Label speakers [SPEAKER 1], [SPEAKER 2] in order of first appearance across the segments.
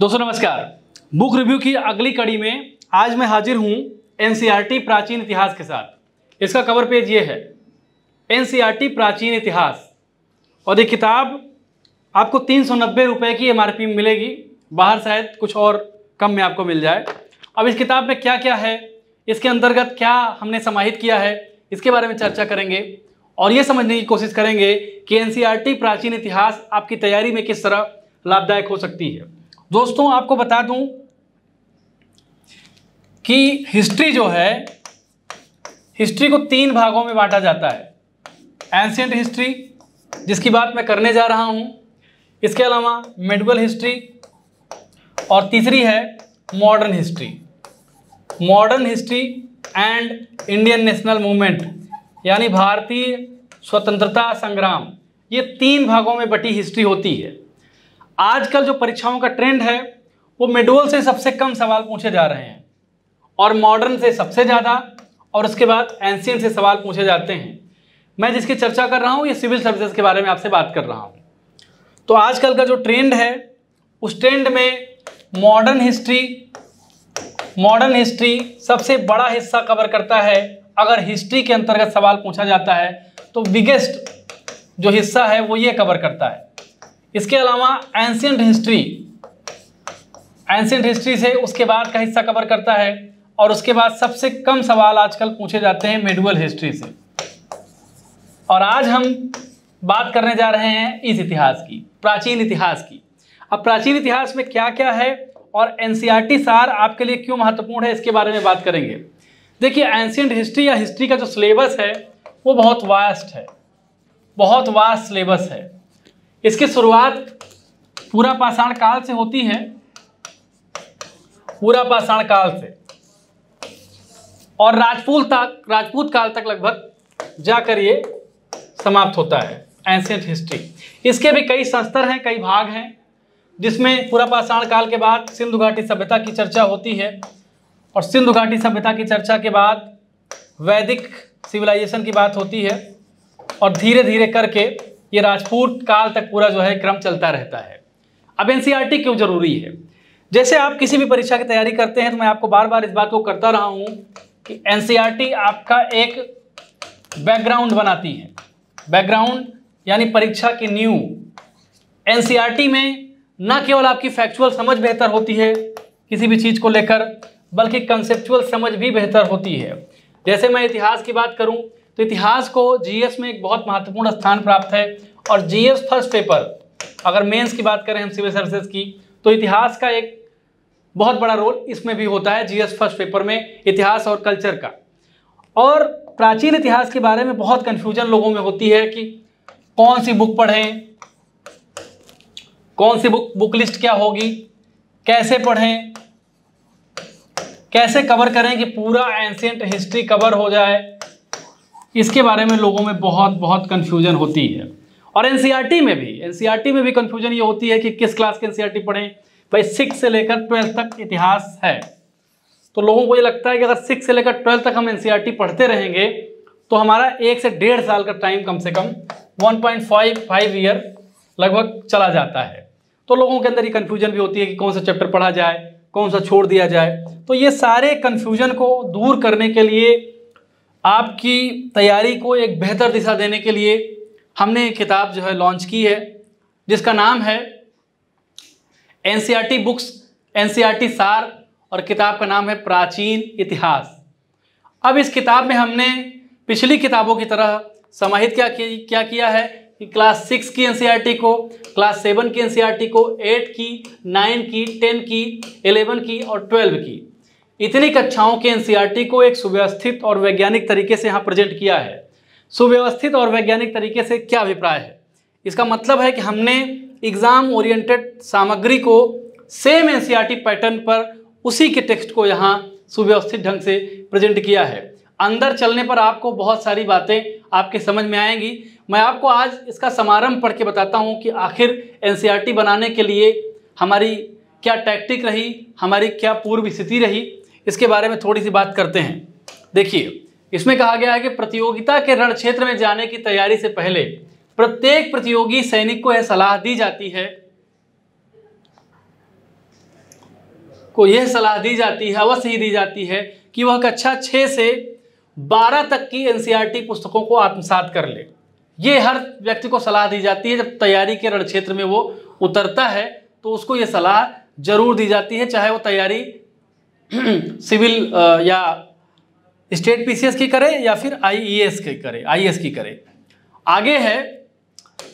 [SPEAKER 1] दोस्तों नमस्कार। Book review की अगली कड़ी में आज मैं हाजिर हूं एनसीईआरटी प्राचीन इतिहास के साथ। इसका कवर पेज ये है, एनसीईआरटी प्राचीन इतिहास, और ये किताब आपको 390 रुपये की एमआरपी में मिलेगी। बाहर शायद कुछ और कम में आपको मिल जाए। अब इस किताब में क्या क्या है, इसके अंतर्गत क्या हमने समाहित किया है, इसके बारे में चर्चा करेंगे और ये समझने की कोशिश करेंगे कि एनसीईआरटी प्राचीन इतिहास आपकी तैयारी में किस तरह लाभदायक हो सकती है। दोस्तों आपको बता दूं कि हिस्ट्री जो है, हिस्ट्री को 3 भागों में बांटा जाता है। एंशिएंट हिस्ट्री जिसकी बात मैं करने जा रहा हूं, इसके अलावा मेडिवल हिस्ट्री, और तीसरी है modern history. Modern history and Indian national movement यानी भारतीय स्वतंत्रता संग्राम, ये 3 भागों में बटी हिस्ट्री होती है। आजकल जो परीक्षाओं का ट्रेंड है वो मेडिवल से सबसे कम सवाल पूछे जा रहे हैं और मॉडर्न से सबसे ज़्यादा, और उसके बाद एंशिएंट से सवाल पूछे जाते हैं। मैं जिसकी चर्चा कर रहा हूँ ये सिविल सर्विसेज के बारे में आपसे बात कर रहा हूँ। तो आजकल का जो ट्रेंड है उस ट्रेंड में मॉडर्न हिस्ट्री सबसे बड़ा हिस्सा कवर करता है। अगर हिस्ट्री के अंतर्गत सवाल पूछा जाता है तो बिगेस्ट जो हिस्सा है वो ये कवर करता है। इसके अलावा एंशिएंट हिस्ट्री से उसके बाद का हिस्सा कवर करता है, और उसके बाद सबसे कम सवाल आजकल पूछे जाते हैं मेडिवल हिस्ट्री से। और आज हम बात करने जा रहे हैं इस इतिहास की, प्राचीन इतिहास की। अब प्राचीन इतिहास में क्या क्या है और एनसीईआरटी सार आपके लिए क्यों महत्वपूर्ण है, इसके बारे में बात करेंगे। देखिए, एंशिएंट हिस्ट्री या हिस्ट्री का जो सिलेबस है वो बहुत वास्ट है, बहुत वास्ट सिलेबस है। इसकी शुरुआत पूरा पाषाण काल से होती है, पूरा पाषाण काल से, और राजपूत काल तक लगभग जाकर ये समाप्त होता है एंशिएंट हिस्ट्री। इसके भी कई संस्तर हैं, कई भाग हैं, जिसमें पूरा पाषाण काल के बाद सिंधु घाटी सभ्यता की चर्चा होती है, और सिंधु घाटी सभ्यता की चर्चा के बाद वैदिक सिविलाइजेशन की बात होती है, और धीरे धीरे करके ये राजपूत काल तक पूरा जो है क्रम चलता रहता है। अब एनसीईआरटी क्यों जरूरी है? जैसे आप किसी भी परीक्षा की तैयारी करते हैं तो मैं आपको बार बार इस बात को करता रहा हूं कि एनसीईआरटी आपका एक बैकग्राउंड बनाती है। बैकग्राउंड यानी परीक्षा की नींव। एनसीईआरटी में न केवल आपकी फैक्चुअल समझ बेहतर होती है किसी भी चीज़ को लेकर, बल्कि कंसेप्चुअल समझ भी बेहतर होती है। जैसे मैं इतिहास की बात करूं तो इतिहास को जीएस में एक बहुत महत्वपूर्ण स्थान प्राप्त है, और जीएस फर्स्ट पेपर, अगर मेंस की बात करें हम सिविल सर्विसेज की, तो इतिहास का एक बहुत बड़ा रोल इसमें भी होता है, जीएस फर्स्ट पेपर में, इतिहास और कल्चर का। और प्राचीन इतिहास के बारे में बहुत कन्फ्यूजन लोगों में होती है कि कौन सी बुक पढ़ें, कौन सी बुक लिस्ट क्या होगी, कैसे पढ़ें, कैसे कवर करें कि पूरा एंशिएंट हिस्ट्री कवर हो जाए। इसके बारे में लोगों में बहुत कन्फ्यूजन होती है। और एनसीईआरटी में भी कन्फ्यूजन ये होती है कि किस क्लास के एनसीईआरटी पढ़ें। भाई 6 से लेकर 12 तक इतिहास है, तो लोगों को ये लगता है कि अगर 6 से लेकर 12 तक हम एनसीईआरटी पढ़ते रहेंगे तो हमारा 1 से 1.5 साल का टाइम, कम से कम 1.5 ईयर लगभग चला जाता है। तो लोगों के अंदर ये कन्फ्यूजन भी होती है कि कौन सा चैप्टर पढ़ा जाए, कौन सा छोड़ दिया जाए। तो ये सारे कन्फ्यूजन को दूर करने के लिए, आपकी तैयारी को एक बेहतर दिशा देने के लिए हमने एक किताब जो है लॉन्च की है, जिसका नाम है एनसीईआरटी बुक्स, एनसीईआरटी सार, और किताब का नाम है प्राचीन इतिहास। अब इस किताब में हमने पिछली किताबों की तरह समाहित क्या किया है कि क्लास 6 की एनसीईआरटी को, क्लास 7 की एनसीईआरटी को, 8 की, 9 की, 10 की, 11 की और 12 की, इतनी कक्षाओं के एनसीईआरटी को एक सुव्यवस्थित और वैज्ञानिक तरीके से यहाँ प्रेजेंट किया है। सुव्यवस्थित और वैज्ञानिक तरीके से क्या अभिप्राय है? इसका मतलब है कि हमने एग्जाम ओरिएंटेड सामग्री को सेम एनसीईआरटी पैटर्न पर, उसी के टेक्स्ट को यहाँ सुव्यवस्थित ढंग से प्रेजेंट किया है। अंदर चलने पर आपको बहुत सारी बातें आपके समझ में आएंगी। मैं आपको आज इसका समारंभ पढ़ के बताता हूँ कि आखिर एनसीईआरटी बनाने के लिए हमारी क्या टैक्टिक रही, हमारी क्या पूर्व स्थिति रही, इसके बारे में थोड़ी सी बात करते हैं। देखिए, इसमें कहा गया है कि प्रतियोगिता के रण क्षेत्र में जाने की तैयारी से पहले प्रत्येक प्रतियोगी सैनिक को यह सलाह दी जाती है को यह सलाह दी जाती है, अवश्य ही दी जाती है कि वह कक्षा 6 से 12 तक की एनसीईआरटी पुस्तकों को आत्मसात कर ले। ये हर व्यक्ति को सलाह दी जाती है। जब तैयारी के रण क्षेत्र में वो उतरता है तो उसको ये सलाह जरूर दी जाती है, चाहे वो तैयारी सिविल या स्टेट पीसीएस की करे या फिर आईएएस की करे, आईएएस की करे। आगे है,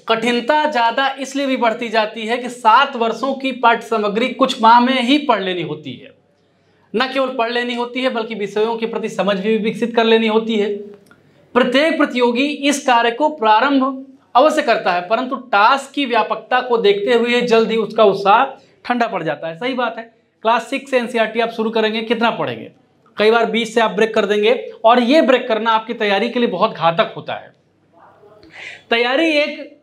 [SPEAKER 1] कठिनता ज़्यादा इसलिए भी बढ़ती जाती है कि 7 वर्षों की पाठ्य सामग्री कुछ माह में ही पढ़ लेनी होती है। न केवल पढ़ लेनी होती है बल्कि विषयों के प्रति समझ भी विकसित कर लेनी होती है। प्रत्येक प्रतियोगी इस कार्य को प्रारंभ अवश्य करता है, परंतु टास्क की व्यापकता को देखते हुए जल्द ही उसका उत्साह ठंडा पड़ जाता है। सही बात है। क्लास 6 से एनसीईआरटी आप शुरू करेंगे, कितना पढ़ेंगे? कई बार 20 से आप ब्रेक कर देंगे, और ये ब्रेक करना आपकी तैयारी के लिए बहुत घातक होता है। तैयारी एक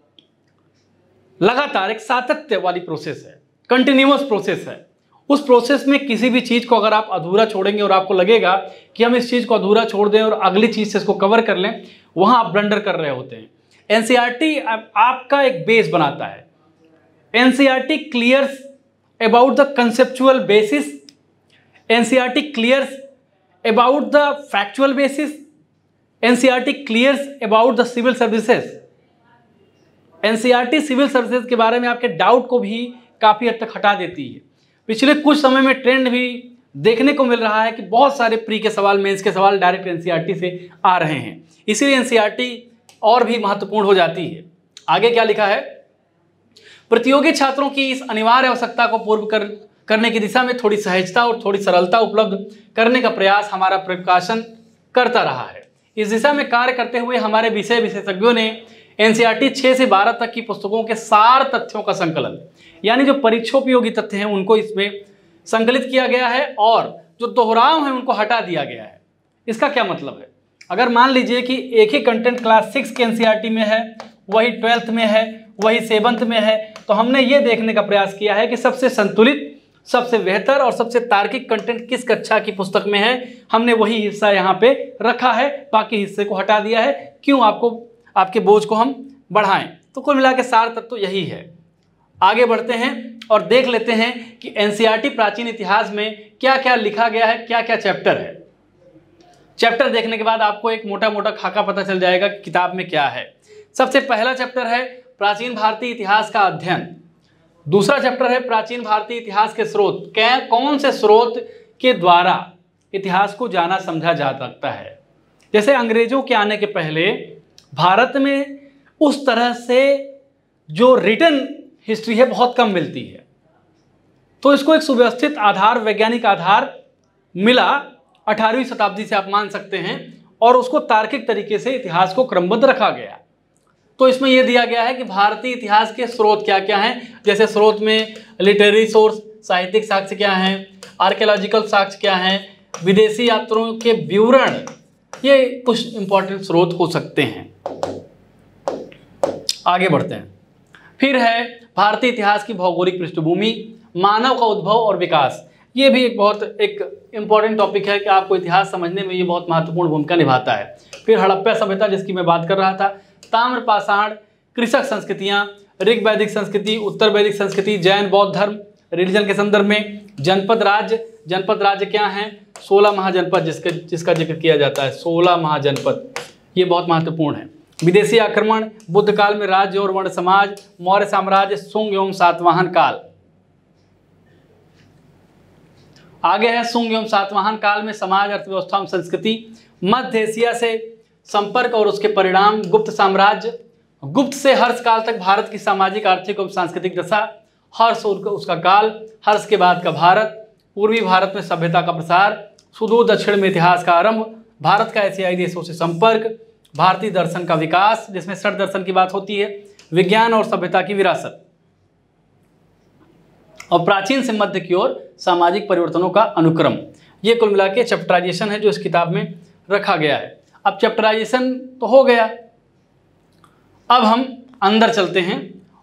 [SPEAKER 1] लगातार एक सातत्य वाली प्रोसेस है, कंटिन्यूअस प्रोसेस है। उस प्रोसेस में किसी भी चीज़ को अगर आप अधूरा छोड़ेंगे और आपको लगेगा कि हम इस चीज़ को अधूरा छोड़ दें और अगली चीज़ से इसको कवर कर लें, वहाँ आप ब्लंडर कर रहे होते हैं। एनसीईआरटी आपका एक बेस बनाता है। NCERT clears about the conceptual basis, NCERT clears about the factual basis, NCERT clears about the civil services. NCERT civil services के बारे में आपके डाउट को भी काफ़ी हद तक हटा देती है। पिछले कुछ समय में ट्रेंड भी देखने को मिल रहा है कि बहुत सारे प्री के सवाल, मेंस के सवाल डायरेक्ट एनसीईआरटी से आ रहे हैं, इसीलिए एनसीईआरटी और भी महत्वपूर्ण हो जाती है। आगे क्या लिखा है? प्रतियोगी छात्रों की इस अनिवार्य आवश्यकता को पूर्ण करने की दिशा में थोड़ी सहजता और थोड़ी सरलता उपलब्ध करने का प्रयास हमारा प्रकाशन करता रहा है। इस दिशा में कार्य करते हुए हमारे विषय विशेषज्ञों ने एनसीईआरटी 6 से 12 तक की पुस्तकों के सार तथ्यों का संकलन, यानी जो परीक्षोपयोगी तथ्य हैं उनको इसमें संकलित किया गया है और जो दोहराव हैं उनको हटा दिया गया है। इसका क्या मतलब है? अगर मान लीजिए कि एक ही कंटेंट क्लास 6 के एनसीईआरटी में है, वही 12th में है, वही 7th में है, तो हमने ये देखने का प्रयास किया है कि सबसे संतुलित, सबसे बेहतर और सबसे तार्किक कंटेंट किस कक्षा की पुस्तक में है। हमने वही हिस्सा यहाँ पे रखा है, बाकी हिस्से को हटा दिया है। क्यों? आपके बोझ को हम बढ़ाएं। तो कुल मिला के सार तत्व तो यही है। आगे बढ़ते हैं और देख लेते हैं कि एनसीईआरटी प्राचीन इतिहास में क्या क्या लिखा गया है, क्या क्या चैप्टर है। चैप्टर देखने के बाद आपको एक मोटा मोटा खाका पता चल जाएगा कि किताब में क्या है। सबसे पहला चैप्टर है प्राचीन भारतीय इतिहास का अध्ययन। दूसरा चैप्टर है प्राचीन भारतीय इतिहास के स्रोत। कौन से स्रोत के द्वारा इतिहास को जाना समझा जा सकता है। जैसे अंग्रेजों के आने के पहले भारत में उस तरह से जो रिटन हिस्ट्री है बहुत कम मिलती है, तो इसको एक सुव्यवस्थित आधार, वैज्ञानिक आधार मिला 18वीं शताब्दी से आप मान सकते हैं, और उसको तार्किक तरीके से इतिहास को क्रमबद्ध रखा गया। तो इसमें यह दिया गया है कि भारतीय इतिहास के स्रोत क्या क्या हैं। जैसे स्रोत में लिटरेरी सोर्स, साहित्यिक साक्ष्य क्या हैं, आर्कियोलॉजिकल साक्ष्य क्या हैं, विदेशी यात्रियों के विवरण, ये कुछ इंपॉर्टेंट स्रोत हो सकते हैं। आगे बढ़ते हैं। फिर है भारतीय इतिहास की भौगोलिक पृष्ठभूमि, मानव का उद्भव और विकास। ये भी एक बहुत इंपॉर्टेंट टॉपिक है कि आपको इतिहास समझने में ये बहुत महत्वपूर्ण भूमिका निभाता है। फिर हड़प्पा सभ्यता, जिसकी मैं बात कर रहा था, ताम्रपाषाण, कृषक संस्कृतियाँ, ऋग वैदिक संस्कृति, उत्तर वैदिक संस्कृति, जैन बौद्ध धर्म, रिलीजन के संदर्भ में, जनपद राज्य। जनपद राज्य क्या हैं? 16 महाजनपद, जिसका जिक्र किया जाता है, 16 महाजनपद, ये बहुत महत्वपूर्ण है। विदेशी आक्रमण, बुद्ध काल में राज्य और वर्ण समाज, मौर्य साम्राज्य, सुंग एवं सातवाहन काल। आगे है सुंग एवं सातवाहन काल में समाज, अर्थव्यवस्था एवं संस्कृति, मध्य एशिया से संपर्क और उसके परिणाम, गुप्त साम्राज्य, गुप्त से हर्ष काल तक भारत की सामाजिक, आर्थिक और सांस्कृतिक दशा, हर्ष उसका काल, हर्ष के बाद का भारत, पूर्वी भारत में सभ्यता का प्रसार, सुदूर दक्षिण में इतिहास का आरंभ, भारत का एशियाई देशों से संपर्क, भारतीय दर्शन का विकास, जिसमें षट दर्शन की बात होती है, विज्ञान और सभ्यता की विरासत, और प्राचीन से मध्य की ओर सामाजिक परिवर्तनों का अनुक्रम। ये कुल मिला के चैप्टराइजेशन है जो इस किताब में रखा गया है। अब चैप्टराइजेशन तो हो गया, अब हम अंदर चलते हैं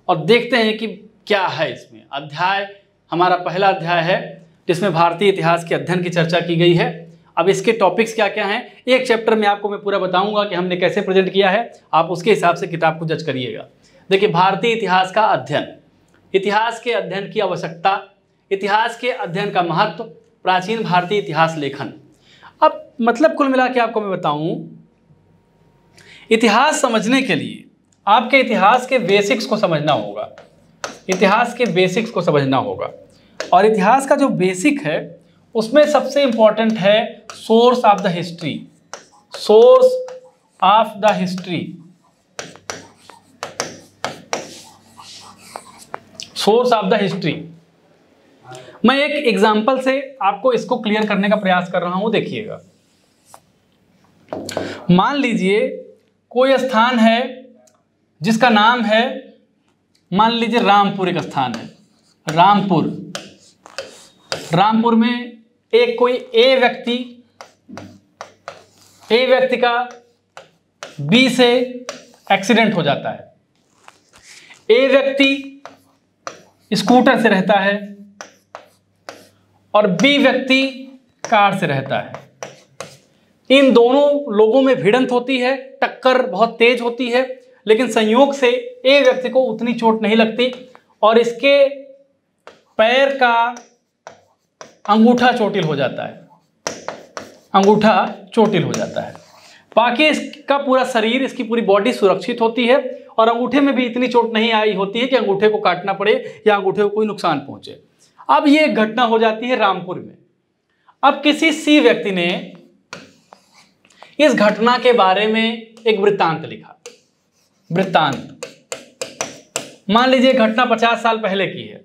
[SPEAKER 1] और देखते हैं कि क्या है इसमें। अध्याय हमारा पहला अध्याय है जिसमें भारतीय इतिहास के अध्ययन की चर्चा की गई है। अब इसके टॉपिक्स क्या क्या हैं, एक चैप्टर में आपको मैं पूरा बताऊंगा कि हमने कैसे प्रेजेंट किया है, आप उसके हिसाब से किताब को जज करिएगा। देखिए, भारतीय इतिहास का अध्ययन, इतिहास के अध्ययन की आवश्यकता, इतिहास के अध्ययन का महत्व, प्राचीन भारतीय इतिहास लेखन। अब मतलब कुल मिला के आपको मैं बताऊं, इतिहास समझने के लिए आपके इतिहास के बेसिक्स को समझना होगा, इतिहास के बेसिक्स को समझना होगा। और इतिहास का जो बेसिक है उसमें सबसे इंपॉर्टेंट है source of the history, source of the history, source of the history. मैं एक एग्जांपल से आपको इसको क्लियर करने का प्रयास कर रहा हूं, देखिएगा। मान लीजिए कोई स्थान है जिसका नाम है, मान लीजिए रामपुर एक स्थान है, रामपुर। रामपुर में एक कोई ए व्यक्ति का बी से एक्सीडेंट हो जाता है। ए व्यक्ति स्कूटर से रहता है और बी व्यक्ति कार से रहता है। इन दोनों लोगों में भिड़ंत होती है, टक्कर बहुत तेज होती है, लेकिन संयोग से ए व्यक्ति को उतनी चोट नहीं लगती और इसके पैर का अंगूठा चोटिल हो जाता है, अंगूठा चोटिल हो जाता है। बाकी इसका पूरा शरीर, इसकी पूरी बॉडी सुरक्षित होती है और अंगूठे में भी इतनी चोट नहीं आई होती है कि अंगूठे को काटना पड़े या अंगूठे को कोई नुकसान पहुंचे। अब ये घटना हो जाती है रामपुर में। अब किसी सी व्यक्ति ने इस घटना के बारे में एक वृत्तांत लिखा। वृत्तांत, मान लीजिए घटना 50 साल पहले की है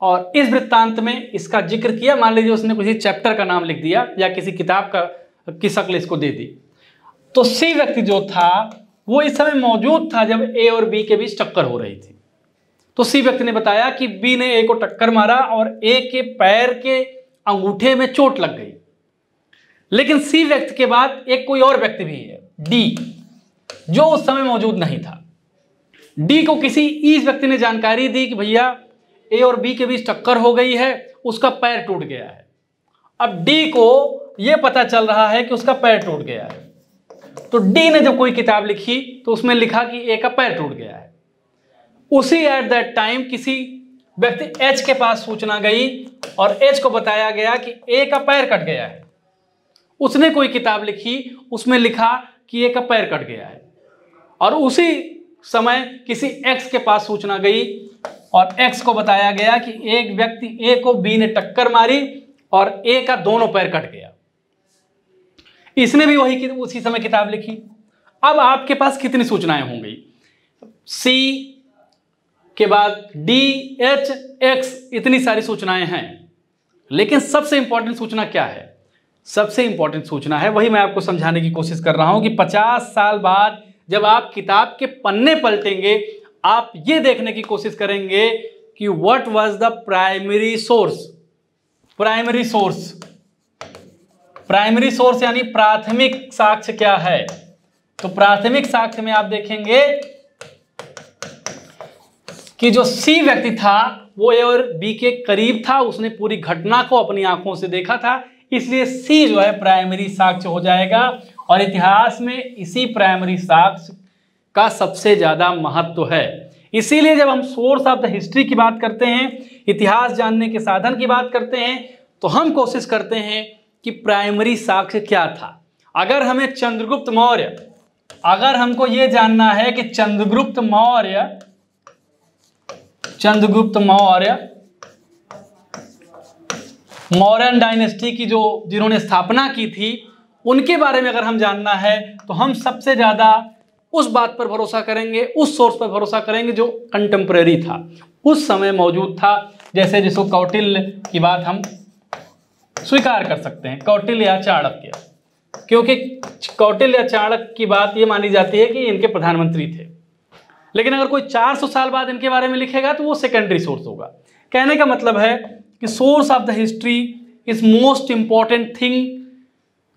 [SPEAKER 1] और इस वृत्तांत में इसका जिक्र किया। मान लीजिए उसने किसी चैप्टर का नाम लिख दिया या किसी किताब की शक्ल इसको दे दी। तो सी व्यक्ति जो था वो इस समय मौजूद था जब ए और बी के बीच टक्कर हो रही थी। तो सी व्यक्ति ने बताया कि बी ने ए को टक्कर मारा और ए के पैर के अंगूठे में चोट लग गई। लेकिन सी व्यक्ति के बाद एक कोई और व्यक्ति भी है, डी, जो उस समय मौजूद नहीं था। डी को किसी ई व्यक्ति ने जानकारी दी कि भैया ए और बी के बीच टक्कर हो गई है, उसका पैर टूट गया है। अब डी को यह पता चल रहा है कि उसका पैर टूट गया है। तो डी ने जब कोई किताब लिखी तो उसमें लिखा कि ए का पैर टूट गया है। उसी एट दैट टाइम किसी व्यक्ति एच के पास सूचना गई और एच को बताया गया कि ए का पैर कट गया है। उसने कोई किताब लिखी, उसमें लिखा कि ए का पैर कट गया है। और उसी समय किसी एक्स के पास सूचना गई और एक्स को बताया गया कि एक व्यक्ति ए को बी ने टक्कर मारी और ए का दोनों पैर कट गया। इसने भी वही उसी समय किताब लिखी। अब आपके पास कितनी सूचनाएं होंगी? सी के बाद डी, एच, एक्स, इतनी सारी सूचनाएं हैं। लेकिन सबसे इंपॉर्टेंट सूचना क्या है? सबसे इंपॉर्टेंट सूचना है, वही मैं आपको समझाने की कोशिश कर रहा हूं कि 50 साल बाद जब आप किताब के पन्ने पलटेंगे, आप ये देखने की कोशिश करेंगे कि what was the primary source. Primary source, primary source यानी प्राथमिक साक्ष्य क्या है? तो प्राथमिक साक्ष्य में आप देखेंगे कि जो सी व्यक्ति था वो ए और बी के करीब था, उसने पूरी घटना को अपनी आंखों से देखा था, इसलिए सी जो है प्राइमरी साक्ष्य हो जाएगा। और इतिहास में इसी प्राइमरी साक्ष्य का सबसे ज्यादा महत्व है। इसीलिए जब हम सोर्स ऑफ द हिस्ट्री की बात करते हैं, इतिहास जानने के साधन की बात करते हैं, तो हम कोशिश करते हैं कि प्राइमरी साक्ष्य क्या था। अगर हमें चंद्रगुप्त मौर्य, अगर हमको यह जानना है कि चंद्रगुप्त मौर्य मौर्यन डायनेस्टी की जिन्होंने स्थापना की थी, उनके बारे में अगर हम जानना है तो हम सबसे ज्यादा उस बात पर भरोसा करेंगे, उस सोर्स पर भरोसा करेंगे जो कंटेम्परेरी था, उस समय मौजूद था। जैसे जिसको कौटिल्य की बात हम स्वीकार कर सकते हैं, कौटिल्य या चाणक्य, क्योंकि कौटिल्य या चाणक्य की बात ये मानी जाती है कि इनके प्रधानमंत्री थे। लेकिन अगर कोई 400 साल बाद इनके बारे में लिखेगा तो वो सेकेंडरी सोर्स होगा। कहने का मतलब है कि source of the history is most important thing.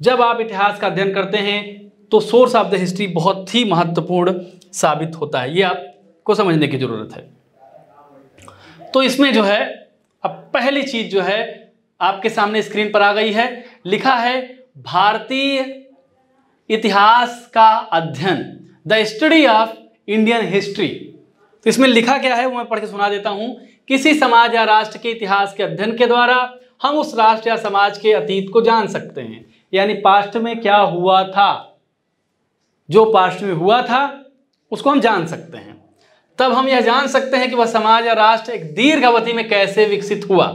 [SPEAKER 1] जब आप इतिहास का अध्ययन करते हैं तो सोर्स ऑफ द हिस्ट्री बहुत ही महत्वपूर्ण साबित होता है, ये आपको समझने की जरूरत है। तो इसमें जो है अब पहली चीज जो है आपके सामने स्क्रीन पर आ गई है, लिखा है भारतीय इतिहास का अध्ययन, the study of Indian history. तो इसमें लिखा क्या है वो मैं पढ़ के सुना देता हूं किसी समाज या राष्ट्र के इतिहास के अध्ययन के द्वारा हम उस राष्ट्र या समाज के अतीत को जान सकते हैं। यानी पास्ट में क्या हुआ था, जो पास्ट में हुआ था उसको हम जान सकते हैं। तब हम यह जान सकते हैं कि वह समाज या राष्ट्र एक दीर्घ अवधि में कैसे विकसित हुआ।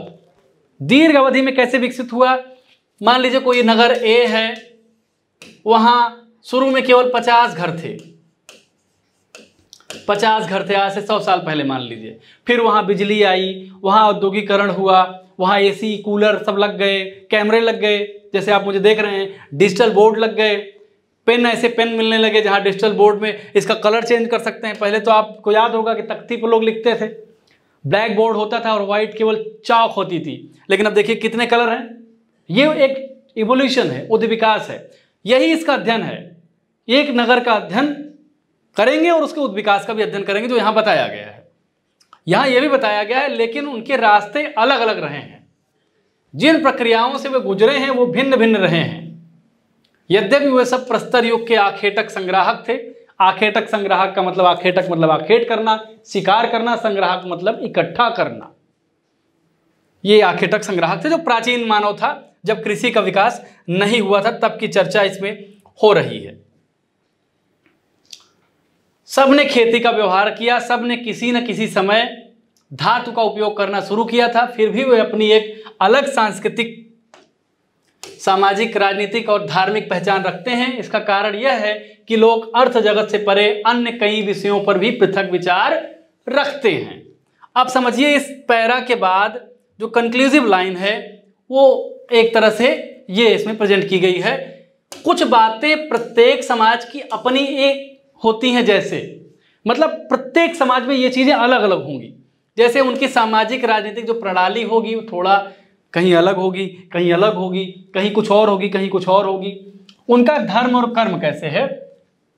[SPEAKER 1] दीर्घ अवधि में कैसे विकसित हुआ, मान लीजिए कोई नगर ए है, वहां शुरू में केवल 50 घर थे, 50 घर थे, आज से 100 साल पहले मान लीजिए। फिर वहां बिजली आई, वहां औद्योगिकरण हुआ, वहां एसी कूलर सब लग गए, कैमरे लग गए, जैसे आप मुझे देख रहे हैं, डिजिटल बोर्ड लग गए, पेन, ऐसे पेन मिलने लगे जहां डिजिटल बोर्ड में इसका कलर चेंज कर सकते हैं। पहले तो आपको याद होगा कि तख्ती पर लोग लिखते थे, ब्लैक बोर्ड होता था और वाइट केवल चॉक होती थी, लेकिन अब देखिए कितने कलर हैं। ये एक इवोल्यूशन है, उद्य विकास है, यही इसका अध्ययन है। एक नगर का अध्ययन करेंगे और उसके उद्य विकास का भी अध्ययन करेंगे, जो यहां बताया गया है। यहां यह भी बताया गया है, लेकिन उनके रास्ते अलग अलग रहे हैं, जिन प्रक्रियाओं से वे गुजरे हैं वो भिन्न भिन्न रहे हैं। यद्यपि वे सब प्रस्तर युग के आखेटक संग्राहक थे। आखेटक संग्राहक का मतलब, आखेटक मतलब आखेट करना, शिकार करना, संग्राहक मतलब इकट्ठा करना। ये आखेटक संग्राहक थे जो प्राचीन मानव था, जब कृषि का विकास नहीं हुआ था, तब की चर्चा इसमें हो रही है। सबने खेती का व्यवहार किया, सबने किसी न किसी समय धातु का उपयोग करना शुरू किया था, फिर भी वे अपनी एक अलग सांस्कृतिक, सामाजिक, राजनीतिक और धार्मिक पहचान रखते हैं। इसका कारण यह है कि लोग अर्थ जगत से परे अन्य कई विषयों पर भी पृथक विचार रखते हैं। अब समझिए, इस पैरा के बाद जो कंक्लूसिव लाइन है वो एक तरह से ये इसमें प्रेजेंट की गई है। कुछ बातें प्रत्येक समाज की अपनी एक होती हैं, जैसे मतलब प्रत्येक समाज में ये चीजें अलग अलग होंगी। जैसे उनकी सामाजिक राजनीतिक जो प्रणाली होगी वो थोड़ा कहीं अलग होगी, कहीं अलग होगी, कहीं कुछ और होगी, कहीं कुछ और होगी। उनका धर्म और कर्म कैसे है,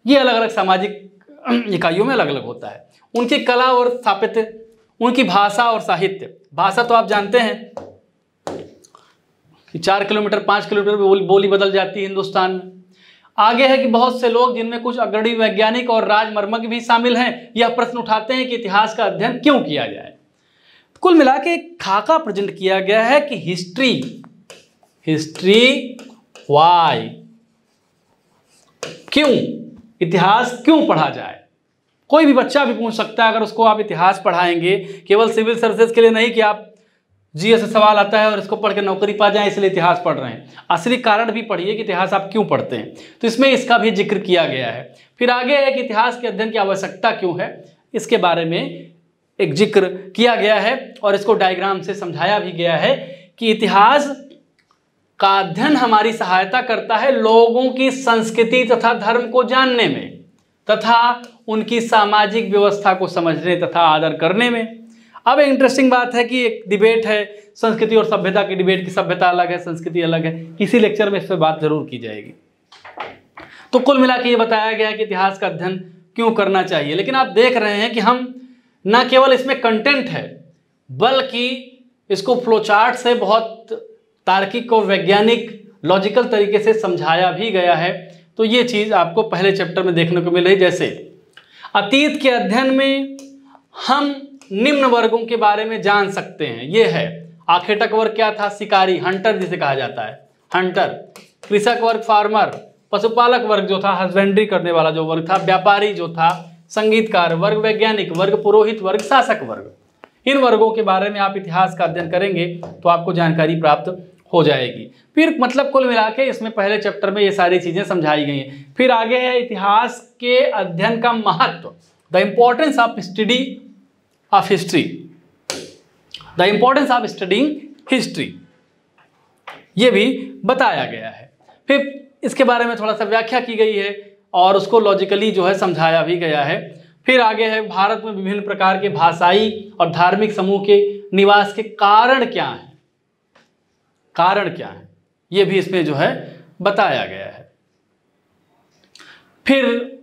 [SPEAKER 1] ये अलग अलग सामाजिक इकाइयों में अलग अलग होता है। उनकी कला और स्थापत्य, उनकी भाषा और साहित्य। भाषा तो आप जानते हैं कि 4 किलोमीटर 5 किलोमीटर में बोली बदल जाती है हिंदुस्तान में। आगे है कि बहुत से लोग, जिनमें कुछ अग्रणी वैज्ञानिक और राजमर्मज्ञ भी शामिल हैं, यह प्रश्न उठाते हैं कि इतिहास का अध्ययन क्यों किया जाए। कुल मिला के एक खाका प्रेजेंट किया गया है कि हिस्ट्री वाई, क्यों, इतिहास क्यों पढ़ा जाए। कोई भी बच्चा भी पूछ सकता है, अगर उसको आप इतिहास पढ़ाएंगे, केवल सिविल सर्विसेज के लिए नहीं कि आप जीएस से सवाल आता है और इसको पढ़ के नौकरी पा जाए इसलिए इतिहास पढ़ रहे हैं। असली कारण भी पढ़िए कि इतिहास आप क्यों पढ़ते हैं, तो इसमें इसका भी जिक्र किया गया है। फिर आगे है कि इतिहास के अध्ययन की आवश्यकता क्यों है, इसके बारे में एक जिक्र किया गया है और इसको डायग्राम से समझाया भी गया है कि इतिहास का अध्ययन हमारी सहायता करता है लोगों की संस्कृति तथा धर्म को जानने में, तथा उनकी सामाजिक व्यवस्था को समझने तथा आदर करने में। अब एक इंटरेस्टिंग बात है कि एक डिबेट है संस्कृति और सभ्यता की डिबेट, की सभ्यता अलग है, संस्कृति अलग है। किसी लेक्चर में इस पर बात जरूर की जाएगी। तो कुल मिला के ये बताया गया है कि इतिहास का अध्ययन क्यों करना चाहिए। लेकिन आप देख रहे हैं कि हम न केवल इसमें कंटेंट है, बल्कि इसको फ्लोचार्ट से बहुत तार्किक और वैज्ञानिक लॉजिकल तरीके से समझाया भी गया है। तो ये चीज़ आपको पहले चैप्टर में देखने को मिल रही। जैसे अतीत के अध्ययन में हम निम्न वर्गों के बारे में जान सकते हैं। ये है आखेटक वर्ग क्या था, शिकारी, हंटर जिसे कहा जाता है, हंटर। कृषक वर्ग, फार्मर। पशुपालक वर्ग जो था, हस्बेंड्री करने वाला जो वर्ग था। व्यापारी जो था, संगीतकार वर्ग, वैज्ञानिक वर्ग, पुरोहित वर्ग, शासक वर्ग। इन वर्गों के बारे में आप इतिहास का अध्ययन करेंगे तो आपको जानकारी प्राप्त हो जाएगी। फिर मतलब कुल मिला के इसमें पहले चैप्टर में ये सारी चीजें समझाई गई हैं। फिर आगे है इतिहास के अध्ययन का महत्व, the importance of study of history, the importance of studying history, ये भी बताया गया है। फिर इसके बारे में थोड़ा सा व्याख्या की गई है और उसको लॉजिकली जो है समझाया भी गया है। फिर आगे है भारत में विभिन्न प्रकार के भाषाई और धार्मिक समूह के निवास के कारण क्या हैं, कारण क्या है, ये भी इसमें जो है बताया गया है। फिर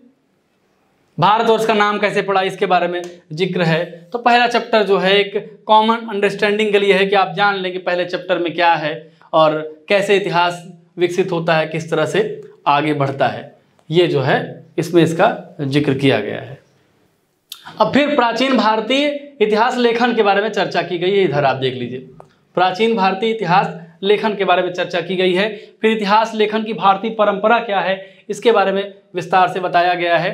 [SPEAKER 1] भारतवर्ष का नाम कैसे पड़ा, इसके बारे में जिक्र है। तो पहला चैप्टर जो है एक कॉमन अंडरस्टैंडिंग के लिए है कि आप जान लें कि पहले चैप्टर में क्या है और कैसे इतिहास विकसित होता है, किस तरह से आगे बढ़ता है, ये जो है इसमें इसका जिक्र किया गया है। अब फिर प्राचीन भारतीय इतिहास लेखन के बारे में चर्चा की गई है, इधर आप देख लीजिए। प्राचीन भारतीय इतिहास लेखन के बारे में चर्चा की गई है। फिर इतिहास लेखन की भारतीय परंपरा क्या है, इसके बारे में विस्तार से बताया गया है।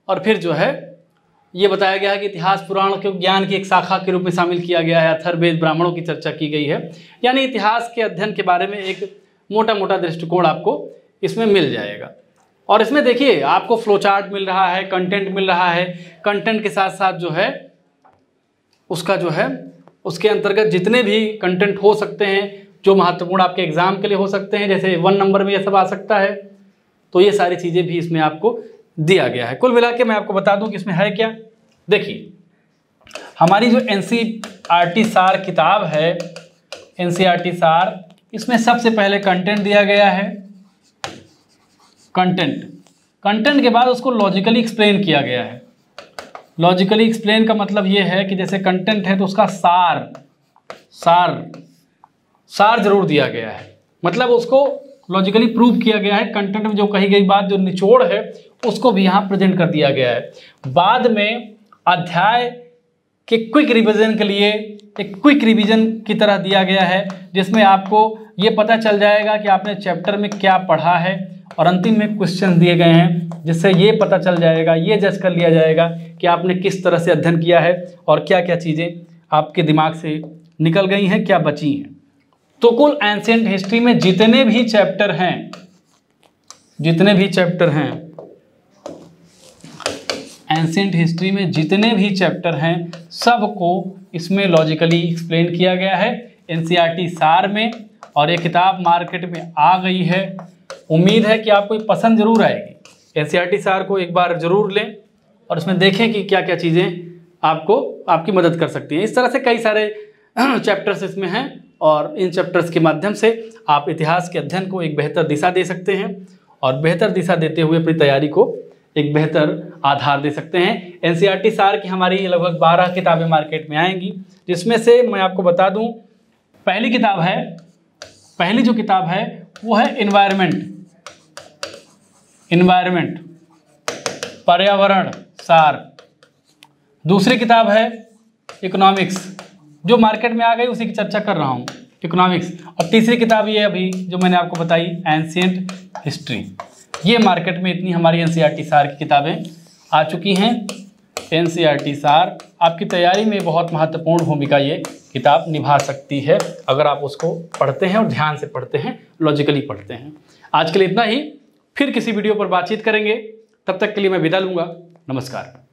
[SPEAKER 1] और फिर जो है ये बताया गया है कि इतिहास पुराण के ज्ञान की एक शाखा के रूप में शामिल किया गया है। अथर्ववेद ब्राह्मणों की चर्चा की गई है। यानी इतिहास के अध्ययन के बारे में एक मोटा मोटा दृष्टिकोण आपको इसमें मिल जाएगा। और इसमें देखिए आपको फ्लो चार्ट मिल रहा है, कंटेंट मिल रहा है। कंटेंट के साथ साथ जो है उसका जो है उसके अंतर्गत जितने भी कंटेंट हो सकते हैं जो महत्वपूर्ण आपके एग्जाम के लिए हो सकते हैं, जैसे 1 नंबर में ये सब आ सकता है, तो ये सारी चीज़ें भी इसमें आपको दिया गया है। कुल मिला के मैं आपको बता दूं कि इसमें है क्या। देखिए हमारी जो एनसीईआरटी सार किताब है, एनसीईआरटी सार, इसमें सबसे पहले कंटेंट दिया गया है। कंटेंट के बाद उसको लॉजिकली एक्सप्लेन किया गया है। लॉजिकली एक्सप्लेन का मतलब ये है कि जैसे कंटेंट है तो उसका सार जरूर दिया गया है, मतलब उसको लॉजिकली प्रूव किया गया है। कंटेंट में जो कही गई बात, जो निचोड़ है, उसको भी यहाँ प्रेजेंट कर दिया गया है। बाद में अध्याय के क्विक रिवीजन के लिए एक क्विक रिवीजन की तरह दिया गया है, जिसमें आपको ये पता चल जाएगा कि आपने चैप्टर में क्या पढ़ा है। और अंतिम में क्वेश्चन दिए गए हैं, जिससे ये पता चल जाएगा, ये जज कर लिया जाएगा कि आपने किस तरह से अध्ययन किया है और क्या क्या चीज़ें आपके दिमाग से निकल गई हैं, क्या बची हैं। तो कुल एंशिएंट हिस्ट्री में जितने भी चैप्टर हैं, एंशिएंट हिस्ट्री में जितने भी चैप्टर हैं, सबको इसमें लॉजिकली एक्सप्लेन किया गया है एनसीईआरटी सार में। और ये किताब मार्केट में आ गई है। उम्मीद है कि आपको ये पसंद जरूर आएगी। एनसीईआरटी सार को एक बार जरूर लें और उसमें देखें कि क्या क्या चीज़ें आपको आपकी मदद कर सकती हैं। इस तरह से कई सारे चैप्टर्स इसमें हैं और इन चैप्टर्स के माध्यम से आप इतिहास के अध्ययन को एक बेहतर दिशा दे सकते हैं और बेहतर दिशा देते हुए अपनी तैयारी को एक बेहतर आधार दे सकते हैं। एनसीईआरटी सार की हमारी लगभग 12 किताबें मार्केट में आएंगी, जिसमें से मैं आपको बता दूं पहली जो किताब है वो है इन्वायरमेंट पर्यावरण सार। दूसरी किताब है इकोनॉमिक्स, जो मार्केट में आ गई उसी की चर्चा कर रहा हूँ, इकोनॉमिक्स। और तीसरी किताब ये अभी जो मैंने आपको बताई एंशिएंट हिस्ट्री। ये मार्केट में इतनी हमारी एनसीईआरटी सार की किताबें आ चुकी हैं। एनसीईआरटी सार आपकी तैयारी में बहुत महत्वपूर्ण भूमिका ये किताब निभा सकती है, अगर आप उसको पढ़ते हैं और ध्यान से पढ़ते हैं, लॉजिकली पढ़ते हैं। आज के लिए इतना ही, फिर किसी वीडियो पर बातचीत करेंगे। तब तक के लिए मैं विदा लूँगा। नमस्कार।